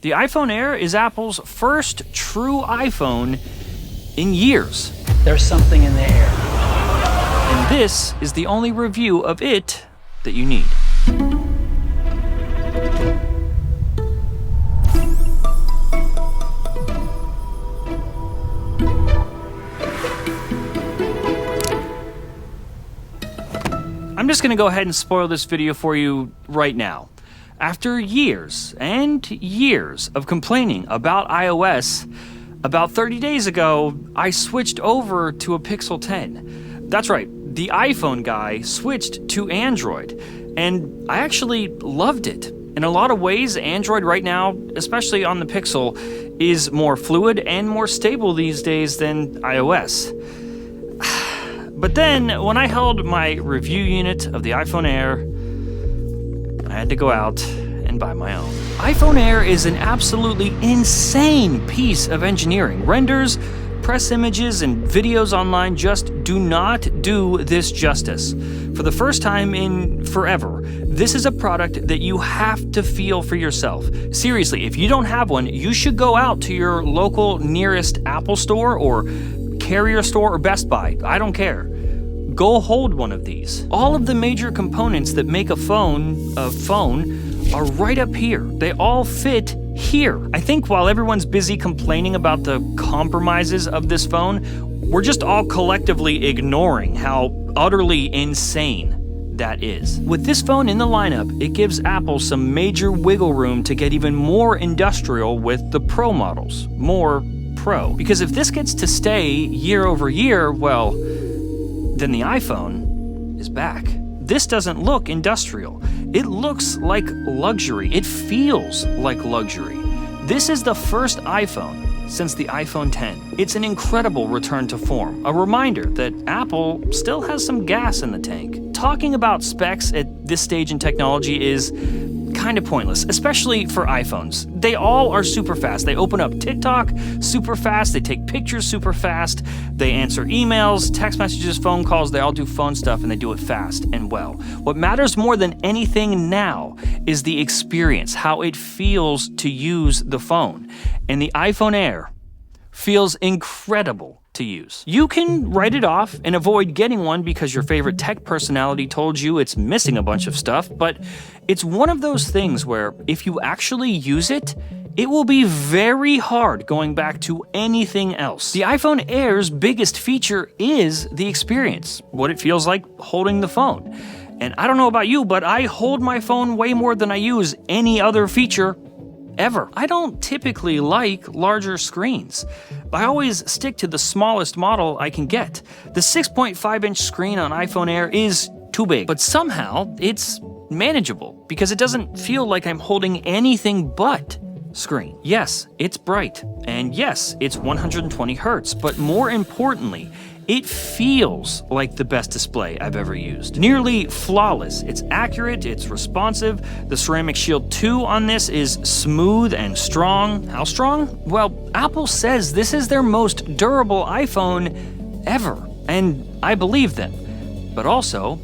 The iPhone Air is Apple's first true iPhone in years. There's something in the air. And this is the only review of it that you need. I'm just gonna go ahead and spoil this video for you right now. After years and years of complaining about iOS, about 30 days ago, I switched over to a Pixel 10. That's right, the iPhone guy switched to Android, and I actually loved it. In a lot of ways, Android right now, especially on the Pixel, is more fluid and more stable these days than iOS. But then, when I held my review unit of the iPhone Air, I had to go out and buy my own. iPhone Air is an absolutely insane piece of engineering. Renders, press images, and videos online just do not do this justice. For the first time in forever, this is a product that you have to feel for yourself. Seriously, if you don't have one, you should go out to your local nearest Apple store or Carrier store or Best Buy. I don't care. Go hold one of these. All of the major components that make a phone are right up here. They all fit here. I think while everyone's busy complaining about the compromises of this phone, we're just all collectively ignoring how utterly insane that is. With this phone in the lineup, it gives Apple some major wiggle room to get even more industrial with the Pro models. More Pro. Because if this gets to stay year over year, well, then the iPhone is back. This doesn't look industrial. It looks like luxury. It feels like luxury. This is the first iPhone since the iPhone X. It's an incredible return to form, a reminder that Apple still has some gas in the tank. Talking about specs at this stage in technology is kind of pointless, especially for iPhones. They all are super fast. They open up TikTok super fast, they take pictures super fast, they answer emails, text messages, phone calls, they all do phone stuff and they do it fast and well. What matters more than anything now is the experience, how it feels to use the phone. And the iPhone Air feels incredible to use. You can write it off and avoid getting one because your favorite tech personality told you it's missing a bunch of stuff, but it's one of those things where if you actually use it, it will be very hard going back to anything else. The iPhone Air's biggest feature is the experience, what it feels like holding the phone. And I don't know about you, but I hold my phone way more than I use any other feature ever. I don't typically like larger screens. I always stick to the smallest model I can get. The 6.5-inch screen on iPhone Air is too big, but somehow it's manageable because it doesn't feel like I'm holding anything but screen. Yes, it's bright, and yes, it's 120 Hertz, but more importantly, it feels like the best display I've ever used. Nearly flawless. It's accurate, it's responsive. The Ceramic Shield 2 on this is smooth and strong. How strong? Well, Apple says this is their most durable iPhone ever, and I believe them. But also,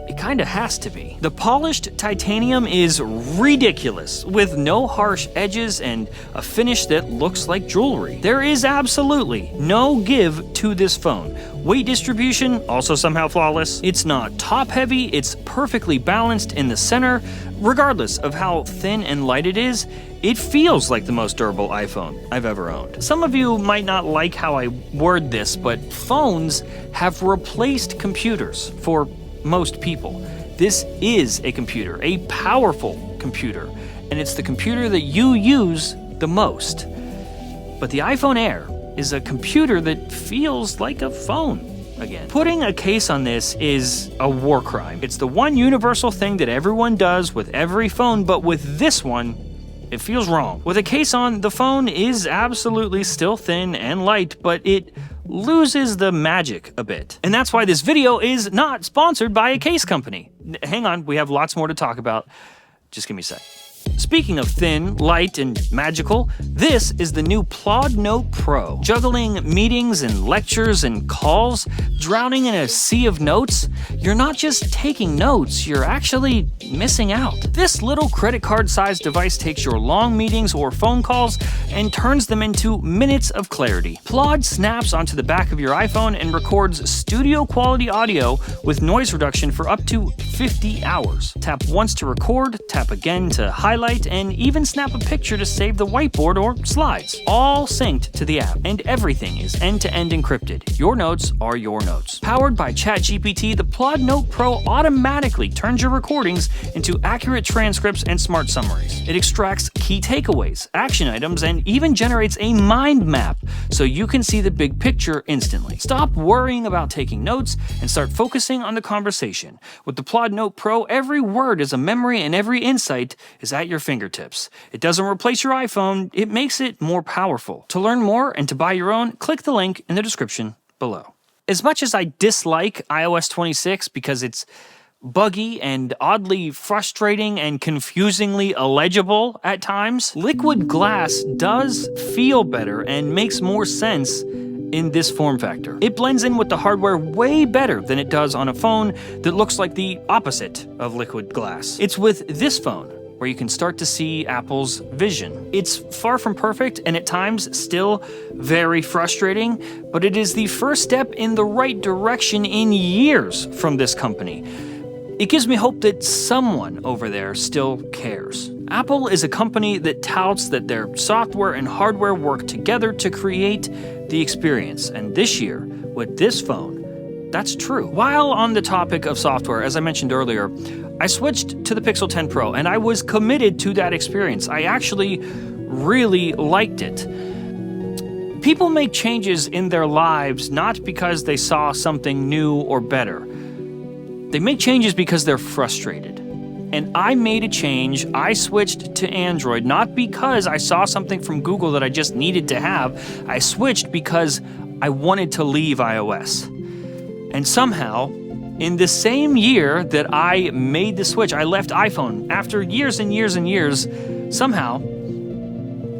it kinda has to be. The polished titanium is ridiculous, with no harsh edges and a finish that looks like jewelry. There is absolutely no give to this phone. Weight distribution, also somehow flawless. It's not top heavy, it's perfectly balanced in the center. Regardless of how thin and light it is, it feels like the most durable iPhone I've ever owned. Some of you might not like how I word this, but phones have replaced computers for most people. This is a computer, a powerful computer, and it's the computer that you use the most. But the iPhone Air is a computer that feels like a phone again. Putting a case on this is a war crime. It's the one universal thing that everyone does with every phone, but with this one, it feels wrong. With a case on, the phone is absolutely still thin and light, but it loses the magic a bit. And that's why this video is not sponsored by a case company. Hang on, we have lots more to talk about. Just give me a sec. Speaking of thin, light, and magical, this is the new Plod Note Pro. Juggling meetings and lectures and calls, drowning in a sea of notes, you're not just taking notes, you're actually missing out. This little credit card-sized device takes your long meetings or phone calls and turns them into minutes of clarity. Plod snaps onto the back of your iPhone and records studio-quality audio with noise reduction for up to 50 hours. Tap once to record, tap again to highlight, and even snap a picture to save the whiteboard or slides. All synced to the app, and everything is end-to-end encrypted. Your notes are your notes. Powered by ChatGPT, the Plod Note Pro automatically turns your recordings into accurate transcripts and smart summaries. It extracts key takeaways, action items, and even generates a mind map so you can see the big picture instantly. Stop worrying about taking notes and start focusing on the conversation. With the Plod Note Pro, every word is a memory and every insight is at your fingertips. It doesn't replace your iPhone, it makes it more powerful. To learn more and to buy your own, click the link in the description below. As much as I dislike iOS 26 because it's buggy and oddly frustrating and confusingly illegible at times, liquid glass does feel better and makes more sense in this form factor. It blends in with the hardware way better than it does on a phone that looks like the opposite of liquid glass. It's with this phone where you can start to see Apple's vision. It's far from perfect and at times still very frustrating, but it is the first step in the right direction in years from this company. It gives me hope that someone over there still cares. Apple is a company that touts that their software and hardware work together to create the experience, and this year, with this phone, that's true. While on the topic of software, as I mentioned earlier, I switched to the Pixel 10 Pro, and I was committed to that experience. I actually really liked it. People make changes in their lives not because they saw something new or better. They make changes because they're frustrated. And I made a change. I switched to Android, not because I saw something from Google that I just needed to have. I switched because I wanted to leave iOS. And somehow, in the same year that I made the switch, I left iPhone. After years and years and years, somehow,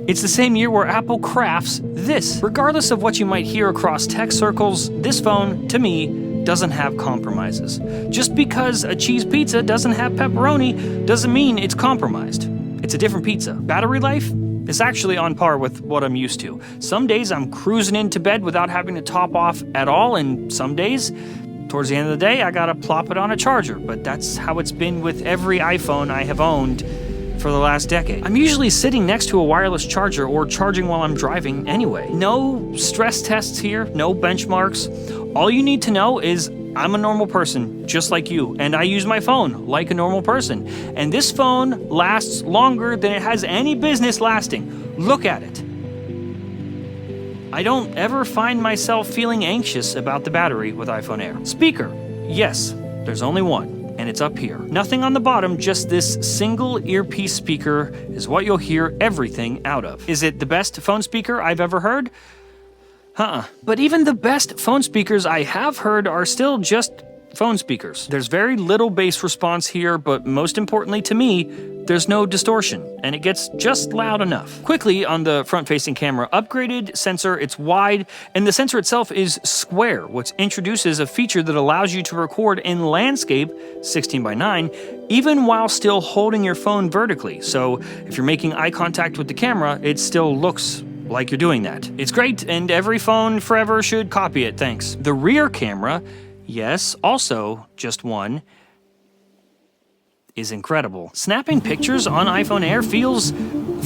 it's the same year where Apple crafts this. Regardless of what you might hear across tech circles, this phone, to me, doesn't have compromises. Just because a cheese pizza doesn't have pepperoni doesn't mean it's compromised. It's a different pizza. Battery life is actually on par with what I'm used to. Some days I'm cruising into bed without having to top off at all, and some days, towards the end of the day, I gotta plop it on a charger. But that's how it's been with every iPhone I have owned for the last decade. I'm usually sitting next to a wireless charger or charging while I'm driving anyway. No stress tests here, no benchmarks. All you need to know is I'm a normal person, just like you, and I use my phone like a normal person. And this phone lasts longer than it has any business lasting. Look at it. I don't ever find myself feeling anxious about the battery with iPhone Air. Speaker, yes, there's only one, and it's up here. Nothing on the bottom, just this single earpiece speaker is what you'll hear everything out of. Is it the best phone speaker I've ever heard? But even the best phone speakers I have heard are still just phone speakers. There's very little bass response here, but most importantly to me, there's no distortion, and it gets just loud enough. Quickly, on the front-facing camera, upgraded sensor, it's wide, and the sensor itself is square, which introduces a feature that allows you to record in landscape 16:9, even while still holding your phone vertically. So if you're making eye contact with the camera, it still looks like you're doing that. It's great, and every phone forever should copy it, thanks. The rear camera, yes, also just one, is incredible. Snapping pictures on iPhone Air feels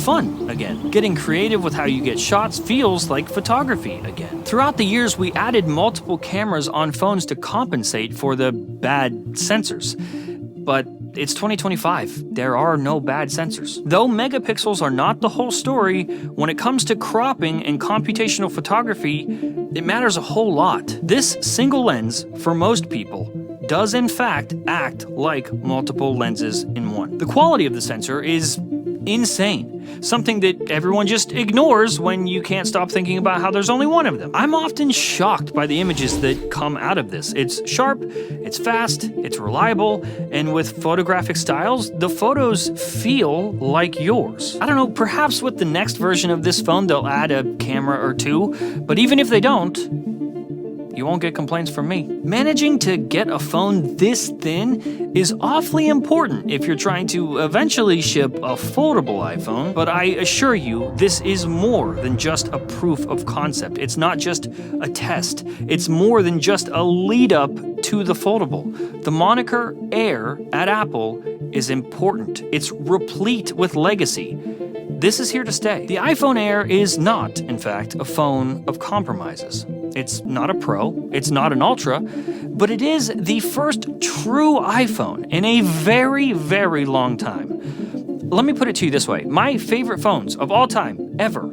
fun again. Getting creative with how you get shots feels like photography again. Throughout the years, we added multiple cameras on phones to compensate for the bad sensors. But it's 2025. There are no bad sensors. Though megapixels are not the whole story, when it comes to cropping and computational photography, it matters a whole lot. This single lens, for most people, does in fact act like multiple lenses in one. The quality of the sensor is insane. Something that everyone just ignores when you can't stop thinking about how there's only one of them. I'm often shocked by the images that come out of this. It's sharp, it's fast, it's reliable, and with photographic styles, the photos feel like yours. I don't know, perhaps with the next version of this phone they'll add a camera or two, but even if they don't, you won't get complaints from me. Managing to get a phone this thin is awfully important if you're trying to eventually ship a foldable iPhone, but I assure you, this is more than just a proof of concept. It's not just a test. It's more than just a lead up to the foldable. The moniker Air at Apple is important. It's replete with legacy. This is here to stay. The iPhone Air is not, in fact, a phone of compromises. It's not a Pro, it's not an Ultra, but it is the first true iPhone in a very, very long time. Let me put it to you this way. My favorite phones of all time, ever,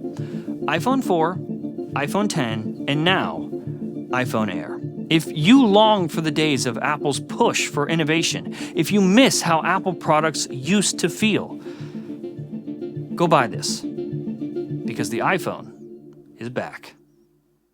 iPhone 4, iPhone 10, and now, iPhone Air. If you long for the days of Apple's push for innovation, if you miss how Apple products used to feel, go buy this, because the iPhone is back.